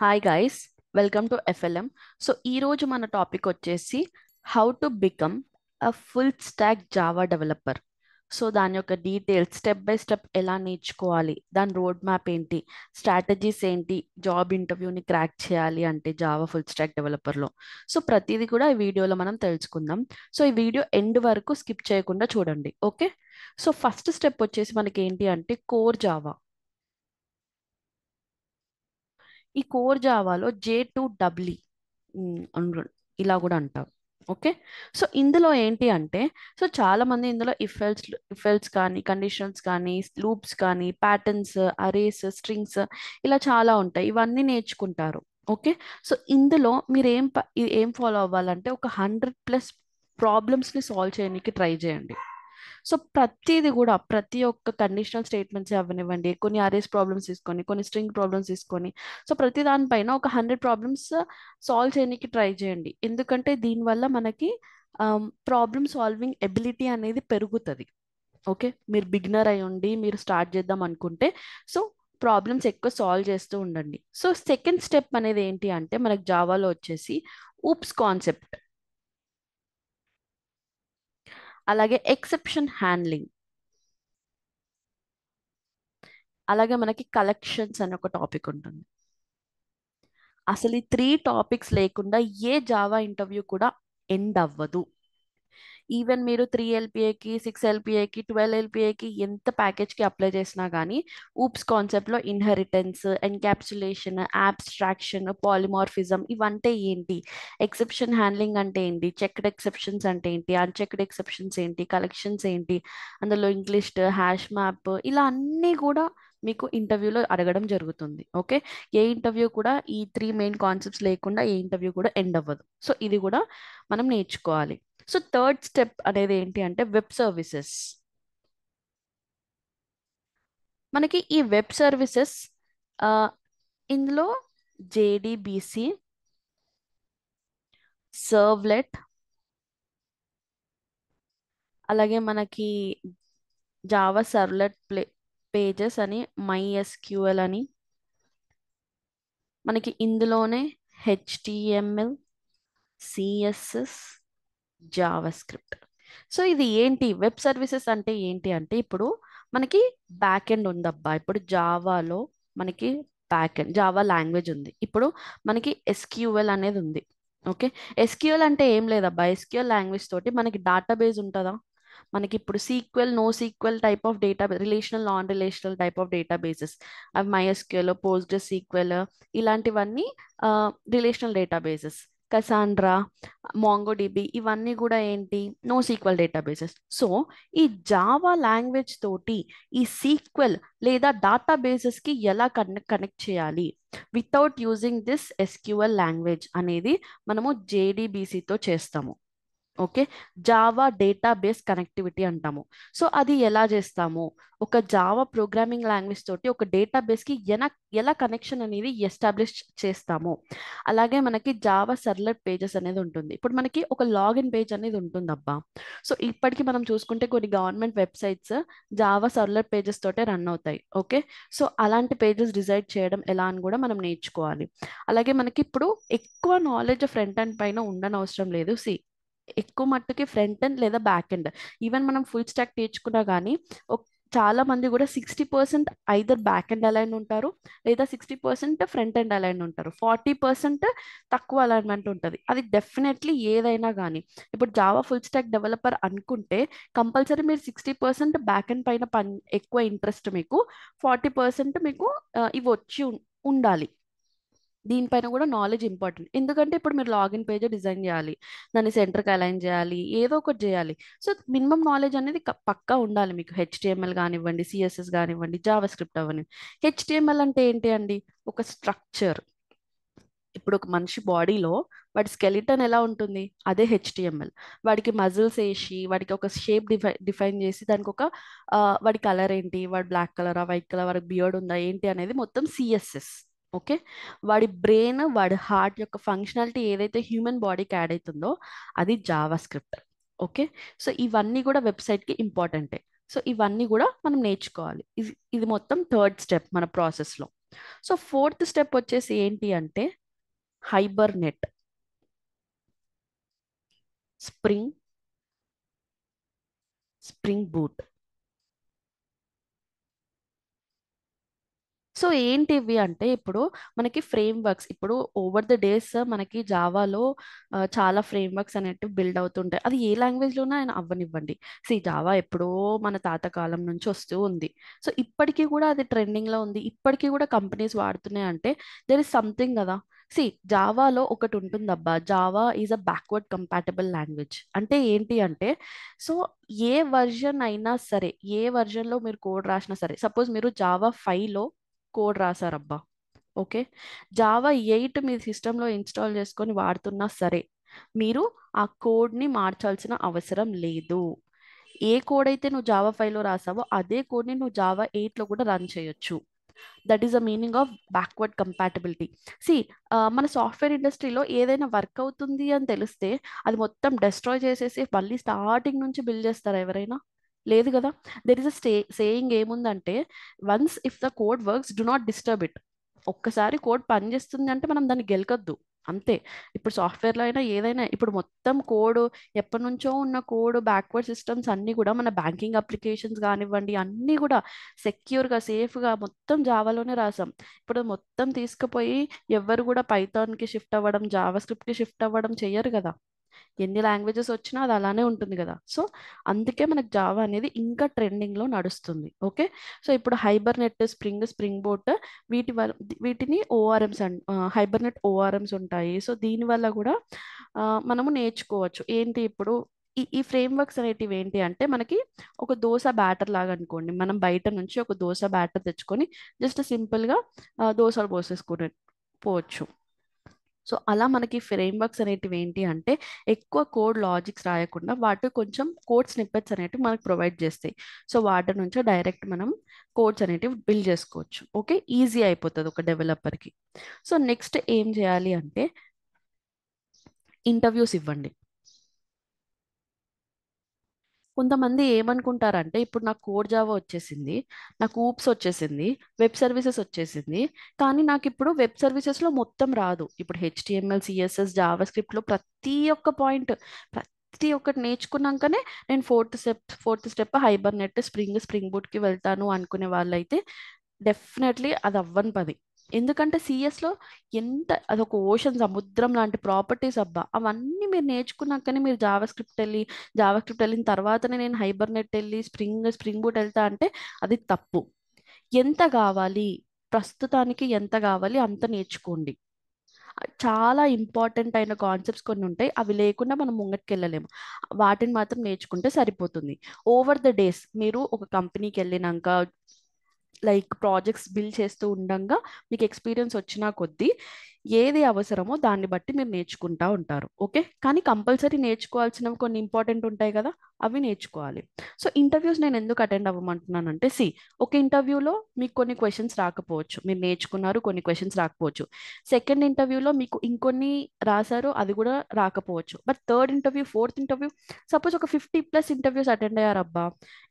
Hi guys, welcome to FLM. So ఈరోజు మన topic వచ్చేసి how to become a full stock Java developer. So దాని యొక్క details, step by step ఎలా నేర్చుకోవాలి, దాని రోడ్ మ్యాప్ ఏంటి, స్ట్రాటజీస్ ఏంటి, జాబ్ ఇంటర్వ్యూని క్రాక్ చేయాలి అంటే జావా ఫుల్ స్టాక్ డెవలపర్లో. సో ప్రతిదీ కూడా ఈ వీడియోలో మనం తెలుసుకుందాం. సో ఈ వీడియో ఎండ్ వరకు స్కిప్ చేయకుండా చూడండి, ఓకే? సో ఫస్ట్ స్టెప్ వచ్చేసి మనకి ఏంటి అంటే కోర్ జావా. ఈ కోర్ జావాలో J2EE ఇలా కూడా అంటారు, ఓకే? సో ఇందులో ఏంటి అంటే, సో చాలా మంది ఇందులో ఇఫ్ ఎల్స్ కానీ, కండిషన్స్ కానీ, లూప్స్ కానీ, ప్యాటర్న్స్, అరేస్, స్ట్రింగ్స్, ఇలా చాలా ఉంటాయి. ఇవన్నీ నేర్చుకుంటారు, ఓకే? సో ఇందులో మీరు ఏం ఫాలో అవ్వాలంటే ఒక 100+ ప్రాబ్లమ్స్ని సాల్వ్ చేయడానికి ట్రై చేయండి. సో ప్రతిది కూడా, ప్రతి ఒక్క కండిషనల్ స్టేట్మెంట్స్ అవ్వనివ్వండి, కొన్ని అరేస్ ప్రాబ్లమ్స్ తీసుకొని, కొన్ని స్ట్రింగ్ ప్రాబ్లమ్స్ తీసుకొని, సో ప్రతి దానిపైన ఒక 100 ప్రాబ్లమ్స్ సాల్వ్ చేయడానికి ట్రై చేయండి. ఎందుకంటే దీనివల్ల మనకి ప్రాబ్లమ్ సాల్వింగ్ ఎబిలిటీ అనేది పెరుగుతుంది, ఓకే? మీరు బిగినర్ అయి ఉండి మీరు స్టార్ట్ చేద్దాం అనుకుంటే, సో ప్రాబ్లమ్స్ ఎక్కువ సాల్వ్ చేస్తూ ఉండండి. సో సెకండ్ స్టెప్ అనేది ఏంటి అంటే మనకి జావాలో వచ్చేసి ఊప్స్ కాన్సెప్ట్, అలాగే ఎక్సెప్షన్ హ్యాండ్లింగ్, అలాగే మనకి కలెక్షన్స్ అనే ఒక టాపిక్ ఉంటుంది. అసలు ఈ 3 టాపిక్స్ లేకుండా ఏ జావా ఇంటర్వ్యూ కూడా ఎండ్ అవ్వదు. ఈవెన్ మీరు 3 LPAకి, 6 LPAకి, 12 LPAకి ఎంత ప్యాకేజ్కి అప్లై చేసినా కానీ ఊప్స్ కాన్సెప్ట్లో ఇన్హెరిటెన్స్, ఎన్క్యాప్సులేషన్, అబ్స్ట్రాక్షన్, పాలిమార్ఫిజం ఇవంటే ఏంటి, ఎక్సెప్షన్ హ్యాండ్లింగ్ అంటే ఏంటి, చెక్డ్ ఎక్సెప్షన్స్ అంటే ఏంటి, అన్చెక్డ్ ఎక్సెప్షన్స్ ఏంటి, కలెక్షన్స్ ఏంటి, అందులో ఇంగ్లీష్, హ్యాష్ మ్యాప్, ఇలా అన్నీ కూడా మీకు ఇంటర్వ్యూలో అడగడం జరుగుతుంది, ఓకే? ఏ ఇంటర్వ్యూ కూడా ఈ 3 మెయిన్ కాన్సెప్ట్స్ లేకుండా ఏ ఇంటర్వ్యూ కూడా ఎండ్ అవ్వదు. సో ఇది కూడా మనం నేర్చుకోవాలి. సో థర్డ్ స్టెప్ అనేది ఏంటి అంటే వెబ్ సర్వీసెస్. మనకి ఈ వెబ్ సర్వీసెస్ ఇందులో JDBC, సర్వ్లెట్, అలాగే మనకి జావా సర్వ్లెట్ పేజెస్ అని, MySQL అని, మనకి ఇందులోనే HTML, CSS, Java script. So ఇది ఏంటి, వెబ్ సర్వీసెస్ అంటే ఏంటి అంటే, ఇప్పుడు మనకి బ్యాక్ ఎండ్ ఉందబ్బా. ఇప్పుడు జావాలో మనకి బ్యాక్ ఎండ్ జావా లాంగ్వేజ్ ఉంది. ఇప్పుడు మనకి SQL అనేది ఉంది, ఓకే? SQL అంటే ఏం లేదబ్బా, SQL లాంగ్వేజ్ తోటి మనకి డేటాబేస్ ఉంటుందా? మనకి ఇప్పుడు SQL, no SQL type of data, relational, non relational type of databases, అవి MySQL, PostgreSQL, ఇలాంటివన్నీ రిలేషనల్ డేటాబేసెస్. కసాండ్రా, మాంగోడిబి, ఇవన్నీ కూడా ఏంటి, నో సీక్వెల్ డేటాబేసెస్. సో ఈ జావా లాంగ్వేజ్ తోటి ఈ సీక్వెల్ లేదా డేటాబేసెస్ కి ఎలా కనెక్ట్ చేయాలి without using this SQL language అనేది మనము JDBCతో చేస్తాము, ఓకే? జావా డేటాబేస్ కనెక్టివిటీ అంటాము. సో అది ఎలా చేస్తాము, ఒక జావా ప్రోగ్రామింగ్ లాంగ్వేజ్ తోటి ఒక డేటాబేస్కి ఎలా కనెక్షన్ అనేది ఎస్టాబ్లిష్ చేస్తాము. అలాగే మనకి జావా సర్లెట్ పేజెస్ అనేది ఉంటుంది. ఇప్పుడు మనకి ఒక లాగిన్ పేజ్ అనేది ఉంటుంది అబ్బా. సో ఇప్పటికి మనం చూసుకుంటే కొన్ని గవర్నమెంట్ వెబ్సైట్స్ జావా సర్లెట్ పేజెస్ తోటే రన్ అవుతాయి, ఓకే? సో అలాంటి పేజెస్ డిజైన్ చేయడం ఎలా అని కూడా మనం నేర్చుకోవాలి. అలాగే మనకి ఇప్పుడు ఎక్కువ నాలెడ్జ్ ఫ్రంట్ ఎండ్ పైన ఉండనవసరం లేదు. ఎక్కువ మట్టుకి ఫ్రంట్ ఎండ్ లేదా బ్యాక్ ఎండ్, ఈవెన్ మనం ఫుల్ స్టాక్ నేర్చుకున్నా కానీ చాలా మంది కూడా 60% ఐదర్ బ్యాక్ ఎండ్ అలైన్ ఉంటారు, లేదా 60% ఫ్రంట్ ఎండ్ అలైన్ ఉంటారు, 40% తక్కువ అలైన్మెంట్ ఉంటుంది. అది డెఫినెట్లీ ఏదైనా కానీ, ఇప్పుడు జావా ఫుల్ స్టాక్ డెవలపర్ అనుకుంటే కంపల్సరీ మీరు 60% బ్యాక్ ఎండ్ పైన ఎక్కువ ఇంట్రెస్ట్, మీకు 40% మీకు ఇవి వచ్చి ఉండాలి. దీనిపైన కూడా నాలెడ్జ్ ఇంపార్టెంట్. ఎందుకంటే ఇప్పుడు మీరు లాగిన్ పేజ్ డిజైన్ చేయాలి, దాన్ని సెంటర్కి అలైన్ చేయాలి, ఏదో ఒకటి చేయాలి. సో మినిమం నాలెడ్జ్ అనేది పక్కా ఉండాలి మీకు. HTML కానివ్వండి, CSS కానివ్వండి, జావా స్క్రిప్ట్ అవన్నీ. HTML అంటే ఏంటి అండి, ఒక స్ట్రక్చర్. ఇప్పుడు ఒక మనిషి బాడీలో వాడి స్కెలిటన్ ఎలా ఉంటుంది, అదే HTML. వాడికి మజిల్స్ వేసి, వాడికి ఒక షేప్ డిఫైన్ చేసి, దానికి ఒక వాడి కలర్ ఏంటి, వాడి బ్లాక్ కలరా, వైట్ కలర్, వాడికి బియర్డ్ ఉందా ఏంటి అనేది మొత్తం CSS, ఓకే? వాడి బ్రెయిన్, వాడి హార్ట్ యొక్క ఫంక్షనాలిటీ ఏదైతే హ్యూమన్ బాడీకి యాడ్ అవుతుందో అది జావా స్క్రిప్ట్, ఓకే? సో ఇవన్నీ కూడా వెబ్సైట్కి ఇంపార్టెంటే. సో ఇవన్నీ కూడా మనం నేర్చుకోవాలి. ఇది ఇది మొత్తం థర్డ్ స్టెప్ మన ప్రాసెస్లో. సో ఫోర్త్ స్టెప్ వచ్చేసి ఏంటి అంటే Hibernate, spring, spring boot. So ఏంటి ఇవి అంటే ఇప్పుడు మనకి ఫ్రేమ్ వర్క్స్, ఇప్పుడు ఓవర్ ద డేస్ మనకి జావాలో చాలా ఫ్రేమ్ వర్క్స్ అనేటివి బిల్డ్ అవుతుంటాయి. అది ఏ లాంగ్వేజ్లోనే ఆయన అవ్వనివ్వండి. జావా ఎప్పుడో మన తాత కాలం నుంచి వస్తూ ఉంది. సో ఇప్పటికీ కూడా అది ట్రెండింగ్లో ఉంది, ఇప్పటికీ కూడా కంపెనీస్ వాడుతున్నాయి అంటే దెర్ ఇస్ సంథింగ్ కదా. సి జావాలో ఒకటి ఉంటుందబ్బా, Java is a backward compatible language. అంటే ఏంటి అంటే సో ఏ వర్జన్ అయినా సరే, ఏ వర్జన్లో మీరు కోడ్ రాసినా సరే, సపోజ్ మీరు జావా 5లో కోడ్ రాసారబ్బా, ఓకే, జావా 8 మీ సిస్టంలో ఇన్స్టాల్ చేసుకొని వాడుతున్నా సరే మీరు ఆ కోడ్ని మార్చాల్సిన అవసరం లేదు. ఏ కోడ్ అయితే నువ్వు జావా 5లో రాసావో అదే కోడ్ని నువ్వు జావా 8లో కూడా రన్ చేయొచ్చు. That is the meaning of backward compatibility. సి మన సాఫ్ట్వేర్ ఇండస్ట్రీలో ఏదైనా వర్క్ అవుతుంది అని తెలిస్తే అది మొత్తం డెస్ట్రాయ్ చేసేసి మళ్ళీ స్టార్టింగ్ నుంచి బిల్డ్ చేస్తారా ఎవరైనా? లేదు కదా. దెర్ ఇస్ అ సేయింగ్ ఏముందంటే once if the code works do not disturb it. ఒక్కసారి కోడ్ పనిచేస్తుంది అంటే మనం దాన్ని గెలకద్దు, అంతే. ఇప్పుడు సాఫ్ట్వేర్లో అయినా ఏదైనా ఇప్పుడు మొత్తం కోడ్, ఎప్పటి నుంచో ఉన్న కోడ్, బ్యాక్వర్డ్ సిస్టమ్స్ అన్నీ కూడా మన బ్యాంకింగ్ అప్లికేషన్స్ కానివ్వండి అన్నీ కూడా సెక్యూర్గా సేఫ్గా మొత్తం జావాలోనే రాసాం. ఇప్పుడు మొత్తం తీసుకుపోయి ఎవరు కూడా పైథాన్కి షిఫ్ట్ అవ్వడం, జావా స్క్రిప్ట్కి షిఫ్ట్ అవ్వడం చెయ్యరు కదా. ఎన్ని లాంగ్వేజెస్ వచ్చినా అది అలానే ఉంటుంది కదా. సో అందుకే మనకు జావా అనేది ఇంకా ట్రెండింగ్లో నడుస్తుంది. ఓకే. సో ఇప్పుడు హైబర్నెట్, స్ప్రింగ్, స్ప్రింగ్ బోట్, వీటి వల్ల వీటిని ఓఆర్ఎంస్ అండ్ హైబర్నెట్ ఓఆర్ఎంస్ ఉంటాయి. సో దీనివల్ల కూడా మనము నేర్చుకోవచ్చు. ఏంటి ఇప్పుడు ఈ ఫ్రేమ్ వర్క్స్ అనేటివి ఏంటి అంటే మనకి ఒక దోశ బ్యాటర్ లాగా అనుకోండి. మనం బయట నుంచి ఒక దోశ బ్యాటర్ తెచ్చుకొని జస్ట్ సింపుల్గా దోశలు పోసేసుకుని పోవచ్చు. సో అలా మనకి ఫ్రేమ్ వర్క్స్ అనేటివి ఏంటి అంటే ఎక్కువ కోడ్ లాజిక్స్ రాయకుండా వాటి కొంచెం కోడ్ స్నిప్పెట్స్ అనేటివి మనకు ప్రొవైడ్ చేస్తాయి. సో వాటి నుంచి డైరెక్ట్ మనం కోడ్స్ అనేటివి బిల్డ్ చేసుకోవచ్చు. ఓకే, ఈజీ అయిపోతుంది ఒక డెవలపర్కి. సో నెక్స్ట్ ఏం చేయాలి అంటే ఇంటర్వ్యూస్ ఇవ్వండి. కొంతమంది ఏమనుకుంటారంటే ఇప్పుడు నాకు కోడ్ జావా వచ్చేసింది, నాకు ఊప్స్ వచ్చేసింది, వెబ్ సర్వీసెస్ వచ్చేసింది, కానీ నాకు ఇప్పుడు వెబ్ సర్వీసెస్లో మొత్తం రాదు. ఇప్పుడు హెచ్టిఎంఎల్, సిఎస్ఎస్, జావా స్క్రిప్ట్లో ప్రతి ఒక్క పాయింట్, ప్రతి ఒక్కటి నేర్చుకున్నాకనే నేను ఫోర్త్ స్టెప్ హైబర్నెట్, స్ప్రింగ్ బూట్కి వెళ్తాను అనుకునే వాళ్ళైతే డెఫినెట్లీ అది అవ్వని పని. ఎందుకంటే సిఎస్లో ఎంత అదొక ఓషన్, సముద్రం లాంటి ప్రాపర్టీస్ అబ్బా. అవన్నీ మీరు నేర్చుకున్నాకనే మీరు జావా స్క్రిప్ట్ వెళ్ళిన తర్వాతనే నేను హైబర్నెట్ వెళ్ళి స్ప్రింగ్ బూట్ వెళ్తా అంటే అది తప్పు. ఎంత కావాలి, ప్రస్తుతానికి ఎంత కావాలి అంత నేర్చుకోండి. చాలా ఇంపార్టెంట్ అయిన కాన్సెప్ట్స్ కొన్ని ఉంటాయి, అవి లేకుండా మనం ముంగటికి వెళ్ళలేము. వాటిని మాత్రం నేర్చుకుంటే సరిపోతుంది. ఓవర్ ద డేస్ మీరు ఒక కంపెనీకి వెళ్ళినాక లైక్ ప్రాజెక్ట్స్ బిల్డ్ చేస్తూ ఉండంగా మీకు ఎక్స్పీరియన్స్ వచ్చినా కొద్దీ ఏది అవసరమో దాన్ని బట్టి మీరు నేర్చుకుంటా ఉంటారు. ఓకే, కానీ కంపల్సరీ నేర్చుకోవాల్సినవి కొన్ని ఇంపార్టెంట్ ఉంటాయి కదా, అవి నేర్చుకోవాలి. సో ఇంటర్వ్యూస్ నేను ఎందుకు అటెండ్ అవ్వమంటున్నానంటే ఒక ఇంటర్వ్యూలో మీకు కొన్ని క్వశ్చన్స్ రాకపోవచ్చు, మీరు నేర్చుకున్నారు, కొన్ని క్వశ్చన్స్ రాకపోవచ్చు. సెకండ్ ఇంటర్వ్యూలో మీకు ఇంకొన్ని రాశారు, అది కూడా రాకపోవచ్చు. But third interview, fourth interview, suppose ఒక 50+ ఇంటర్వ్యూస్ అటెండ్ అయ్యారబ్బా,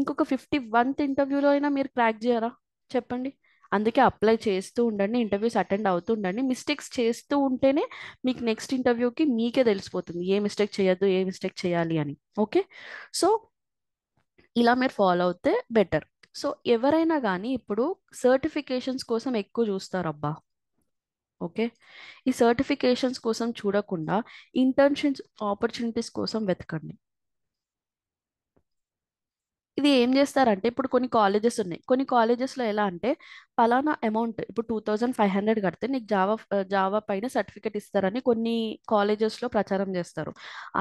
ఇంకొక 51th ఇంటర్వ్యూలో అయినా మీరు క్రాక్ చేయరా? చెప్పండి. అందుకే అప్లై చేస్తూ ఉండండి, ఇంటర్వ్యూస్ అటెండ్ అవుతూ ఉండండి. మిస్టేక్స్ చేస్తూ ఉంటేనే మీకు నెక్స్ట్ ఇంటర్వ్యూకి మీకే తెలిసిపోతుంది ఏ మిస్టేక్ చేయొద్దు, ఏ మిస్టేక్ చేయాలి అని. ఓకే. సో ఇలా మీరు ఫాలో అవుతే బెటర్. సో ఎవరైనా కానీ ఇప్పుడు సర్టిఫికేషన్స్ కోసం ఎక్కువ చూస్తారబ్బా. ఓకే, ఈ సర్టిఫికేషన్స్ కోసం చూడకుండా ఇంటర్న్షిప్స్ ఆపర్చునిటీస్ కోసం వెతకండి. ఇది ఏం చేస్తారంటే ఇప్పుడు కొన్ని కాలేజెస్ ఉన్నాయి, కొన్ని కాలేజెస్లో ఎలా అంటే పలానా అమౌంట్, ఇప్పుడు 2500 కడితే నీకు జావా పైన సర్టిఫికేట్ ఇస్తారని కొన్ని కాలేజెస్లో ప్రచారం చేస్తారు.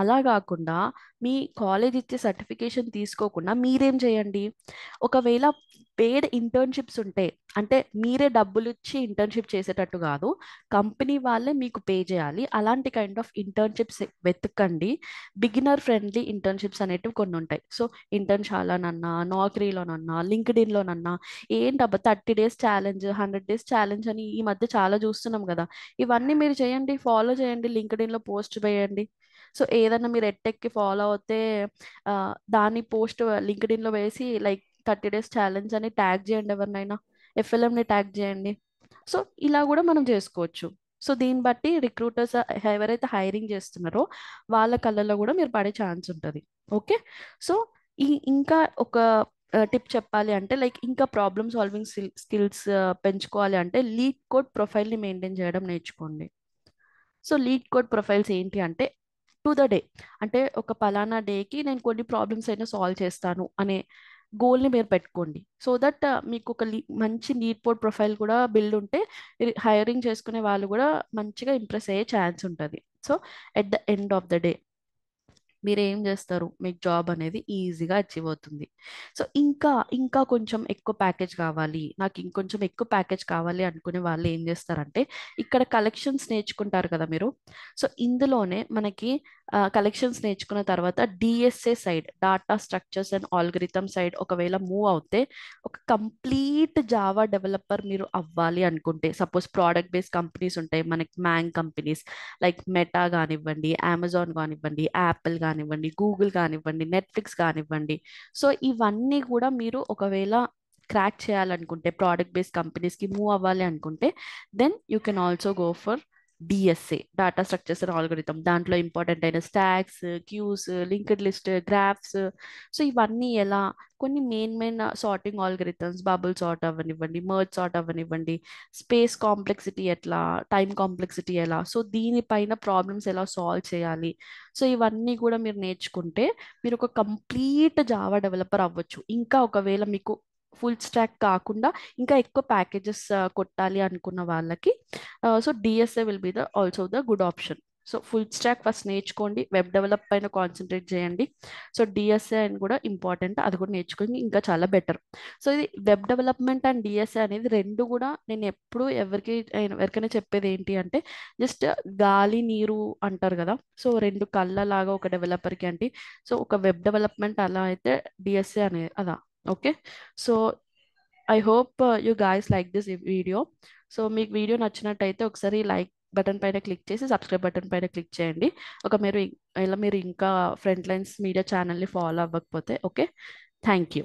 అలా కాకుండా మీ కాలేజ్ ఇచ్చే సర్టిఫికేషన్ తీసుకోకుండా మీరేం చేయండి, ఒకవేళ పేడ్ ఇంటర్న్షిప్స్ ఉంటే, అంటే మీరే డబ్బులు ఇచ్చి ఇంటర్న్షిప్ చేసేటట్టు కాదు, కంపెనీ వాళ్ళే మీకు పే చేయాలి, అలాంటి కైండ్ ఆఫ్ ఇంటర్న్షిప్స్ వెతకండి. బిగినర్ ఫ్రెండ్లీ ఇంటర్న్షిప్స్ అనేటివి కొన్ని ఉంటాయి. సో ఇంటర్న్షాలానన్నా, నౌకరీలోనన్నా, లింక్డ్ఇన్లోనన్నా, ఏంటబ్బా 30 days ఛాలెంజ్, 100 days ఛాలెంజ్ అని ఈ మధ్య చాలా చూస్తున్నాం కదా. ఇవన్నీ మీరు చేయండి, ఫాలో చేయండి, లింక్డ్ఇన్లో పోస్ట్ చేయండి. సో ఏదన్నా మీరు ఎట్టెక్కి ఫాలో అవుతే ఆ, దాని పోస్ట్ లింక్డ్ఇన్లో వేసి లైక్ 30 days ఛాలెంజ్ అని ట్యాగ్ చేయండి ఎవరినైనా, ఎఫ్ఎల్ఎంని ట్యాగ్ చేయండి. సో ఇలా కూడా మనం చేసుకోవచ్చు. సో దీన్ని బట్టి రిక్రూటర్స్ ఎవరైతే హైరింగ్ చేస్తున్నారో వాళ్ళ కళ్ళల్లో కూడా మీరు పడే ఛాన్స్ ఉంటుంది. ఓకే. సో ఇంకా ఒక టిప్ చెప్పాలి అంటే లైక్ ఇంకా ప్రాబ్లమ్ సాల్వింగ్ స్కిల్స్ పెంచుకోవాలి అంటే లీడ్ కోడ్ ప్రొఫైల్ని మెయింటైన్ చేయడం నేర్చుకోండి. సో లీడ్ కోడ్ ప్రొఫైల్స్ ఏంటి అంటే టు ద డే, అంటే ఒక పలానా డేకి నేను కొన్ని ప్రాబ్లమ్స్ అయినా సాల్వ్ చేస్తాను అనే గోల్ని మీరు పెట్టుకోండి. సో దట్ మీకు ఒక మంచి లీడ్ కోడ్ ప్రొఫైల్ కూడా బిల్డ్ ఉంటే హైరింగ్ చేసుకునే వాళ్ళు కూడా మంచిగా ఇంప్రెస్ అయ్యే ఛాన్స్ ఉంటుంది. So at the end of the day మీరు ఏం చేస్తారు, మీకు జాబ్ అనేది ఈజీగా అచీవ్ అవుతుంది. సో ఇంకా ఇంకా కొంచెం ఎక్కువ ప్యాకేజ్ కావాలి, నాకు ఇంకొంచెం ఎక్కువ ప్యాకేజ్ కావాలి అనుకునే వాళ్ళు ఏం చేస్తారంటే ఇక్కడ కలెక్షన్స్ నేర్చుకుంటారు కదా మీరు. సో ఇందులోనే మనకి కలెక్షన్స్ నేర్చుకున్న తర్వాత DSA side, data structures and algorithm side ఒకవేళ మూవ్ అవుతే ఒక కంప్లీట్ జావా డెవలపర్ మీరు అవ్వాలి అనుకుంటే, సపోజ్ ప్రోడక్ట్ బేస్డ్ కంపెనీస్ ఉంటాయి మనకి, మ్యాంగ్ కంపెనీస్ లైక్ మెటా కానివ్వండి, అమెజాన్ కానివ్వండి, యాపిల్ కానివ్వండి, గూగుల్ కానివ్వండి, నెట్ఫ్లిక్స్ కానివ్వండి. సో ఇవన్నీ కూడా మీరు ఒకవేళ క్రాక్ చేయాలనుకుంటే, ప్రోడక్ట్ బేస్డ్ కంపెనీస్కి మూవ్ అవ్వాలి అనుకుంటే, then you can also go for DSA, data structures and algorithm. దాంట్లో ఇంపార్టెంట్ అయిన stacks, queues, linked list, graphs. So ఇవన్నీ ఎలా, కొన్ని main sorting algorithms, bubble sort అవ్వనివ్వండి, మర్జ్ సార్ట్ అవ్వనివ్వండి, స్పేస్ కాంప్లెక్సిటీ ఎట్లా, టైం కాంప్లెక్సిటీ ఎలా, సో దీనిపైన ప్రాబ్లమ్స్ ఎలా సాల్వ్ చేయాలి. సో ఇవన్నీ కూడా మీరు నేర్చుకుంటే మీరు ఒక కంప్లీట్ జావా డెవలపర్ అవ్వచ్చు. ఇంకా ఒకవేళ మీకు ఫుల్ స్టాక్ కాకుండా ఇంకా ఎక్కువ ప్యాకేజెస్ కొట్టాలి అనుకున్న వాళ్ళకి so DSA will be the also the good option. So full stock first నేర్చుకోండి, వెబ్ డెవలప్ పైన కాన్సన్ట్రేట్ చేయండి. సో డిఎస్ఏ అని కూడా ఇంపార్టెంట్, అది కూడా నేర్చుకోండి ఇంకా చాలా బెటర్. సో ఇది వెబ్ డెవలప్మెంట్ అండ్ డిఎస్ఏ అనేది రెండు కూడా నేను ఎప్పుడు ఎవరికైనా చెప్పేది ఏంటి అంటే జస్ట్ గాలి నీరు అంటారు కదా. సో రెండు కళ్ళలాగా ఒక డెవలపర్కి అంటే, సో ఒక వెబ్ డెవలప్మెంట్ అలా అయితే డిఎస్ఏ అనేది అలా. Okay. So I hope you guys like this video. So మీకు వీడియో నచ్చినట్టయితే ఒకసారి లైక్ బటన్ పైన క్లిక్ చేసి సబ్స్క్రైబ్ బటన్ పైన క్లిక్ చేయండి. మీరు ఇలా మీరు ఇంకా ఫ్రంట్ లైన్స్ మీడియా ఛానల్ని ఫాలో అవ్వకపోతే. ఓకే. Thank you.